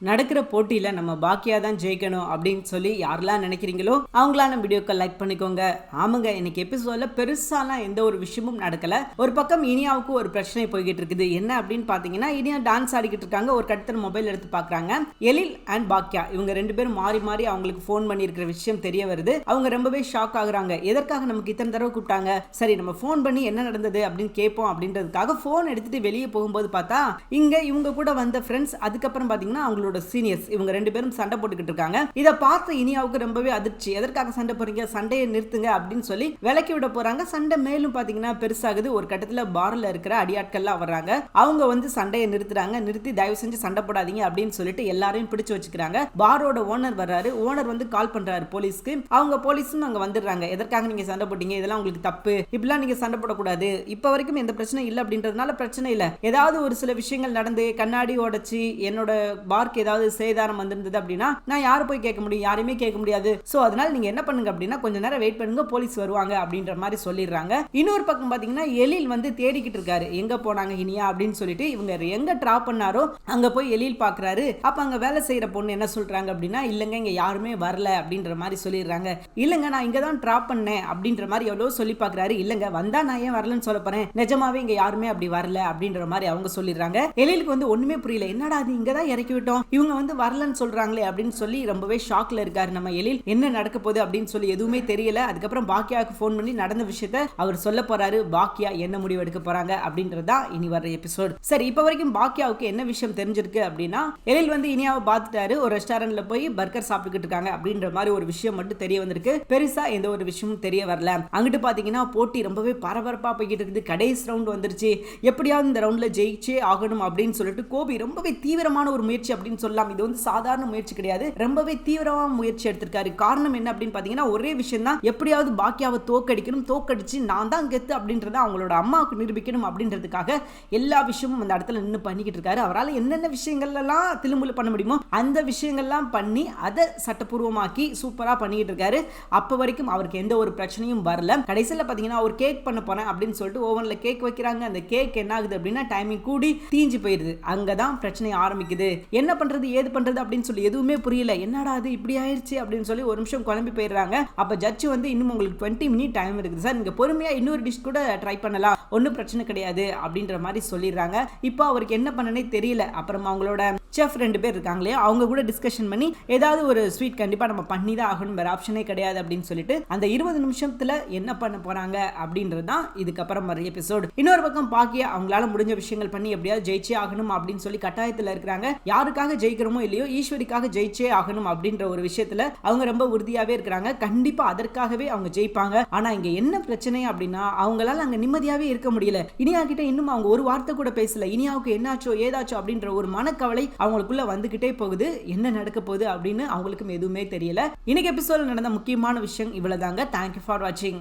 நடக்கிற போட்டியில நம்ம பாக்கியா தான் ஜெயிக்கணும் அப்படின்னு சொல்லி யாரெல்லாம் நினைக்கிறீங்களோ அவங்களான வீடியோக்கு லைக் பண்ணிக்கோங்க. ஆமாங்க, இன்னைக்கு எபிசோட்ல பெருசாலாம் எந்த ஒரு விஷயமும் நடக்கல. ஒரு பக்கம் இனியாவுக்கு ஒரு பிரச்சனை போய்கிட்டு இருக்குது. என்ன அப்படின்னு பாத்தீங்கன்னா, இனியா டான்ஸ் ஆடிக்கிட்டு இருக்காங்க. ஒரு கட்டத்தில் மொபைல் எடுத்து பாக்குறாங்க. எழில் அண்ட் பாக்கியா இவங்க ரெண்டு பேரும் மாறி மாறி அவங்களுக்கு போன் பண்ணி இருக்கிற விஷயம் தெரிய வருது. அவங்க ரொம்பவே ஷாக் ஆகுறாங்க. எதற்காக நமக்கு இத்தனை தடவை கூப்பிட்டாங்க, சரி நம்ம போன் பண்ணி என்ன நடந்தது அப்படின்னு கேட்போம் அப்படின்றதுக்காக போன் எடுத்துட்டு வெளியே போகும்போது பார்த்தா இங்க இவங்க கூட வந்த ஃப்ரெண்ட்ஸ், அதுக்கப்புறம் பாத்தீங்கன்னா அவங்களோட சீனியர்ஸ், இவங்க ரெண்டு பேரும் சண்டை போட்டுக்கிட்டு இருக்காங்க. இத பார்த்து இனியாவுக்கு ரொம்பவே அதிர்ச்சி. எதற்காக சண்டை போறீங்க, சண்டையை நிறுத்துங்க அப்படின்னு சொல்லி விலக்கி விட போறாங்க. சண்டை மேலும் பாத்தீங்கன்னா பெருசாகுது. ஒரு கட்டத்துல பார்ல இருக்கிற அடியாட்கள்லாம் வர்றாங்க. அவங்க வந்து சண்டையை நிறுத்துறாங்க. நிறுத்தி தயவு செஞ்சு சண்டை போடாதீங்க அப்படின்னு சொல்லிட்டு எல்லாரையும் பிடிச்சு வச்சுக்கிறாங்க. பாரோட ஓனர் வர்றாரு. ஓனர் வந்து கால் பண்றாரு போலீஸ்க்கு. அவங்க போலீஸும் அங்க வந்துடுறாங்க. எதற்காக நீங்க சண்டை போட்டீங்க, இதெல்லாம் உங்களுக்கு தப்பு, இப்படிலாம் நீங்க சண்டை போடக்கூடாது, இப்ப வரைக்கும் எந்த பிரச்சனை இல்லை அப்படின்றதுனால பிரச்சனை இல்லை, ஏதாவது ஒரு சில விஷயங்கள் நடந்து கண்ணாடி உடைச்சி என்னோட பார்க்கு ஏதாவது சேதாரம் வந்திருந்தது அப்படின்னா நான் யாரை போய் கேட்க முடியும், யாரையுமே கேட்க முடியாது. சோ அதனால நீங்க என்ன பண்ணுங்க அப்படின்னா கொஞ்ச நேரம் வெயிட் பண்ணுங்க, போலீஸ் வருவாங்க அப்படின்ற மாதிரி சொல்லிடுறாங்க. இன்னொரு பக்கம் பாத்தீங்கன்னா எழில் வந்து தேடிக்கிட்டு இருக்காரு. எங்க போனாங்க இனியா அப்படின்னு சொல்லிட்டு இவங்க எங்க டிராப் பண்ணாரோ அங்க போய் எழில் பாக்குறாரு. அப்ப அங்க வேலை செய்யற பொண்ணு என்ன சொல்றாங்க அப்படின்னா, இல்லங்க இங்க யாருமே வரல அப்படின்ற மாதிரி சொல்லிடுறாங்க. இல்லங்க நான் இங்க தான் டிராப் பண்ணேன் அப்படின்ற மாதிரி எவ்வளவு சொல்லி பாக்குறாரு. இல்லங்க வந்தா நான் ஏன் வரலன்னு சொல்ல போறேன், நிஜமாவே இங்க யாருமே அப்படி வரல அப்படின்ற மாதிரி அவங்க சொல்லிடுறாங்க. எழிலுக்கு வந்து ஒண்ணுமே புரியல. என்னடா அது இங்க தான் இறக்கி விட்டோம், இவங்க வந்து வரலன்னு சொல்றாங்களே அப்படின்னு சொல்லி ரொம்பவே ஷாக்ல இருக்காரு நம்ம எழில். என்ன நடக்க போகுது அப்படின்னு சொல்லி எதுவுமே தெரியல. அதுக்கப்புறம் பாக்கியாவுக்கு போன் பண்ணி நடந்த விஷயத்த அவர் சொல்ல போறாரு. பாக்கியா என்ன முடிவு எடுக்க போறாங்க அப்படின்றதா இனி வர எபிசோட். சரி, இப்ப வரைக்கும் பாக்கியாவுக்கு என்ன விஷயம் தெரிஞ்சிருக்கு அப்படின்னா, எழில் வந்து இனியாவை பார்த்துட்டாரு. ஒரு ரெஸ்டாரண்ட்ல போய் பர்கர் சாப்பிட்டுக்கிட்டு இருக்காங்க அப்படின்ற மாதிரி ஒரு விஷயம் மட்டும் தெரிய வந்திருக்கு. பெருசா எந்த ஒரு விஷயமும் தெரிய வரல. அங்கிட்டு பாத்தீங்கன்னா போட்டி ரொம்பவே பரபரப்பா போய்கிட்டு இருக்குது. கடைசி ரவுண்ட் வந்துருச்சு. எப்படியாவது இந்த ரவுண்ட்ல ஜெயிச்சே ஆகணும் அப்படின்னு சொல்லிட்டு கோபி ரொம்பவே தீவிரமான ஒரு முயற்சி அப்படின்னு சொல்லலாம். இது வந்து சாதாரண முயற்சி கிடையாது, ரொம்பவே தீவிரமான முயற்சி எடுத்திருக்காரு. காரணம் என்ன அப்படின்னு பாத்தீங்கன்னா ஒரே விஷயம் தான், எப்படியாவது பாக்கியாவை தோக்கடிக்கணும், தோக்கடிச்சு நான் தான் கெத்து அப்படின்றத அவங்களோட அம்மாவுக்கு நிரூபிக்கணும் அப்படின்றதுக்காக எல்லா விஷயமும் அந்த இடத்துல நின்று பண்ணிக்கிட்டு இருக்காரு. அவரால் என்னென்ன விஷயங்கள் எல்லாம் திலும்புல பண்ண முடியுமோ அந்த விஷயங்கள்லாம் பண்ணி அதை சட்டப்பூர்வமாக்கி சூப்பரா பண்ணிக்கிட்டு இருக்காரு. அப்ப வரைக்கும் அவருக்கு எந்த ஒரு பிரச்சனையும் வரல. கடைசியில் பாத்தீங்கன்னா ஒரு கேக் பண்ண போறேன் அப்படின்னு சொல்லிட்டு ஓவன்ல கேக் வைக்கிறாங்க. அந்த கேக் என்ன ஆகுது அப்படின்னா டைமிங் கூடி தீஞ்சு போயிருது. அங்கதான் பிரச்சனை ஆரம்பிக்குது. என்ன பண்றது ஏது பண்றது அப்படின்னு சொல்லி எதுவுமே புரியல. என்னடா அது இப்படி ஆயிருச்சு அப்படின்னு சொல்லி ஒரு நிமிஷம் குழம்பி போயிடுறாங்க. அப்ப ஜட்ஜ் வந்து இன்னும் உங்களுக்கு 20 மினிட் டைம் இருக்குது சார், நீங்க பொறுமையா இன்னொரு டிஷ் கூட ட்ரை பண்ணலாம், ஒன்றும் பிரச்சனை கிடையாது அப்படின்ற மாதிரி சொல்லிடுறாங்க. இப்போ அவருக்கு என்ன பண்ணனே தெரியல. அப்புறம் அவங்களோட செஃப் ரெண்டு பேர் இருக்காங்களே, அவங்க கூட டிஸ்கஷன் பண்ணி ஏதாவது ஒரு ஸ்வீட் கண்டிப்பா நம்ம பண்ணி தான் ஆகணும், வேற ஆப்ஷனே கிடையாது அப்படின்னு சொல்லிட்டு அந்த 20 நிமிஷத்துல என்ன பண்ண போறாங்க அப்படின்றது தான் இதுக்கப்புறம் வர எபிசோடு. இன்னொரு பக்கம் பாக்கியா அவங்களால முடிஞ்ச விஷயங்கள் பண்ணி எப்படியாவது ஜெயிச்சே ஆகணும் அப்படின்னு சொல்லி கட்டாயத்தில் இருக்கிறாங்க. யாருக்காக ஜெயிக்கிறோமோ இல்லையோ ஈஸ்வரிக்காக ஜெயிச்சே ஆகணும் அப்படின்ற ஒரு விஷயத்துல அவங்க ரொம்ப உறுதியாவே இருக்கிறாங்க. கண்டிப்பா அதற்காகவே அவங்க ஜெயிப்பாங்க. ஆனா இங்க என்ன பிரச்சனை அப்படின்னா அவங்களால அங்க நிம்மதியாவே இருக்க முடியல. இனியா கிட்ட இன்னும் அவங்க ஒரு வார்த்தை கூட பேசல. இனியாவுக்கு என்னாச்சோ ஏதாச்சோ அப்படின்ற ஒரு மனக்கவலை அவங்களுக்குள்ள வந்துகிட்டே போகுது. என்ன நடக்க போகுது அப்படின்னு அவங்களுக்கும் எதுவுமே தெரியல. இன்னைக்கு எபிசோட்ல நடந்த முக்கியமான விஷயம் இவ்வளவுதாங்க. தேங்க்யூ ஃபார் வாட்சிங்.